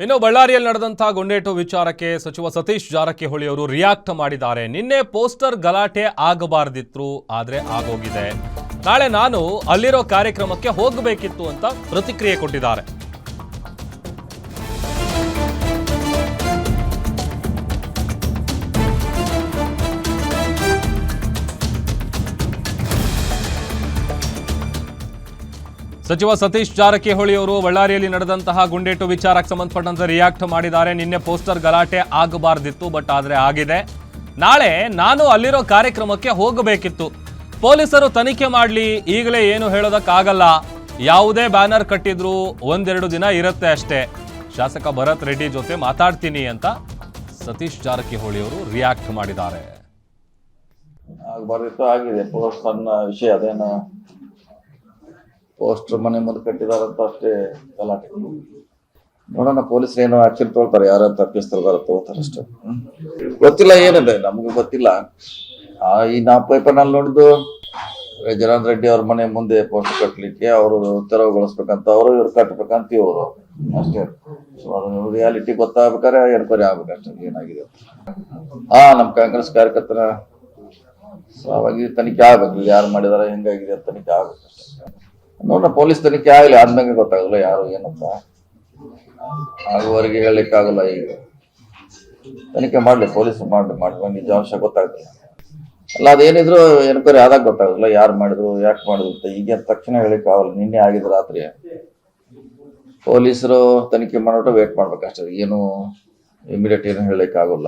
ಇನ್ನು ಬಳ್ಳಾರಿಯಲ್ಲಿ ನಡೆದಂತಹ ಗುಂಡೇಟು ವಿಚಾರಕ್ಕೆ ಸಚಿವ ಸತೀಶ್ ಜಾರಕಿಹೊಳಿ ಅವರು ರಿಯಾಕ್ಟ್ ಮಾಡಿದ್ದಾರೆ. ನಿನ್ನೆ ಪೋಸ್ಟರ್ ಗಲಾಟೆ ಆಗಬಾರದಿತ್ತು, ಆದ್ರೆ ಆಗೋಗಿದೆ. ನಾಳೆ ನಾನು ಅಲ್ಲಿರೋ ಕಾರ್ಯಕ್ರಮಕ್ಕೆ ಹೋಗಬೇಕಿತ್ತು ಅಂತ ಪ್ರತಿಕ್ರಿಯೆ ಕೊಟ್ಟಿದ್ದಾರೆ. ಸಚಿವ ಸತೀಶ್ ಜಾರಕಿಹೊಳಿ ಅವರು ಬಳ್ಳಾರಿಯಲ್ಲಿ ನಡೆದಂತಹ ಗುಂಡೇಟು ವಿಚಾರಕ್ಕೆ ಸಂಬಂಧಪಟ್ಟಂತೆ ರಿಯಾಕ್ಟ್ ಮಾಡಿದ್ದಾರೆ. ನಿನ್ನೆ ಪೋಸ್ಟರ್ ಗಲಾಟೆ ಆಗಬಾರದಿತ್ತು, ಬಟ್ ಆದರೆ ಆಗಿದೆ. ನಾಳೆ ನಾನು ಅಲ್ಲಿರೋ ಕಾರ್ಯಕ್ರಮಕ್ಕೆ ಹೋಗಬೇಕಿತ್ತು. ಪೊಲೀಸರು ತನಿಖೆ ಮಾಡಲಿ, ಈಗಲೇ ಏನು ಹೇಳೋದಕ್ಕಾಗಲ್ಲ. ಯಾವುದೇ ಬ್ಯಾನರ್ ಕಟ್ಟಿದ್ರು ಒಂದೆರಡು ದಿನ ಇರುತ್ತೆ ಅಷ್ಟೇ. ಶಾಸಕ ಭರತ್ ರೆಡ್ಡಿ ಜೊತೆ ಮಾತಾಡ್ತೀನಿ ಅಂತ ಸತೀಶ್ ಜಾರಕಿಹೊಳಿ ಅವರು ರಿಯಾಕ್ಟ್ ಮಾಡಿದ್ದಾರೆ. ಆಗಬಾರ್ದಿತ್ತು, ಆಗಿದೆ. ಪೋಸ್ಟರ್ನ ವಿಷಯ ಅದೇನು ಪೋಸ್ಟರ್ ಮನೆ ಮುಂದೆ ಕಟ್ಟಿದಾರಂತ ಅಷ್ಟೇ ಗಲಾಟೆ. ನೋಡೋಣ, ಪೊಲೀಸರು ಏನೋ ಆಕ್ಷನ್ ತೊಗೊಳ್ತಾರೆ, ಯಾರು ತಪ್ಪಿಸ್ತಾರ ತಗೋತಾರೆ ಅಷ್ಟೇ. ಗೊತ್ತಿಲ್ಲ ಏನಿದೆ, ನಮ್ಗೆ ಗೊತ್ತಿಲ್ಲ. ಈ ನಾವು ಪೇಪರ್ನಲ್ಲಿ ನೋಡಿದ್ದು ಜನಾರ್ದನ್ ರೆಡ್ಡಿ ಅವ್ರ ಮನೆ ಮುಂದೆ ಪೋಸ್ಟರ್ ಕಟ್ಟಲಿಕ್ಕೆ ಅವರು ತೆರವುಗೊಳಿಸ್ಬೇಕಂತ, ಅವರು ಇವ್ರು ಕಟ್ಟಬೇಕಂತ ಇವರು ಅಷ್ಟೇ. ರಿಯಾಲಿಟಿ ಗೊತ್ತಾಗ್ಬೇಕಾದ್ರೆ ಎನ್ಕ್ವೈರಿ ಆಗ್ಬೇಕಷ್ಟೇ ಏನಾಗಿದೆ. ನಮ್ಮ ಕಾಂಗ್ರೆಸ್ ಕಾರ್ಯಕರ್ತರ ಅವಾಗಿ ತನಿಖೆ ಆಗ್ಬೇಕು, ಯಾರು ಮಾಡಿದಾರೆ ಹೆಂಗಾಗಿದೆ ಅಂತ ತನಿಖೆ ಆಗ್ಬೇಕಷ್ಟೇ. ನೋಡ್ರ, ಪೊಲೀಸ್ ತನಿಖೆ ಆಗಲಿ, ಆದ್ಮೇಲೆ ಗೊತ್ತಾಗಲ್ಲ ಯಾರು ಏನಂತ. ಆಗುವವರೆಗೆ ಹೇಳಲಿಕ್ಕಾಗಲ್ಲ. ಈಗ ತನಿಖೆ ಮಾಡ್ಲಿ, ಪೊಲೀಸರು ಮಾಡ್ಕೊಂಡು ನಿಜಾಂಶ ಗೊತ್ತಾಗ್ತದೆ. ಅಲ್ಲ, ಅದೇನಿದ್ರು ಎನ್ಕ್ವೈರಿ ಆದಾಗ ಗೊತ್ತಾಗಲ್ಲ ಯಾರು ಮಾಡಿದ್ರು, ಯಾಕೆ ಮಾಡಿದ್ರು ಅಂತ. ಈಗ ತಕ್ಷಣ ಹೇಳಿಕ್ ಆಗಲ್ಲ. ನಿನ್ನೆ ಆಗಿದ್ದು ರಾತ್ರಿ ಪೊಲೀಸರು ತನಿಖೆ ಮಾಡೋಟ ವೇಟ್ ಮಾಡ್ಬೇಕಷ್ಟೇ. ಏನು ಇಮಿಡಿಯೇಟ್ ಏನು ಹೇಳಲಿಕ್ಕೆ ಆಗೋಲ್ಲ.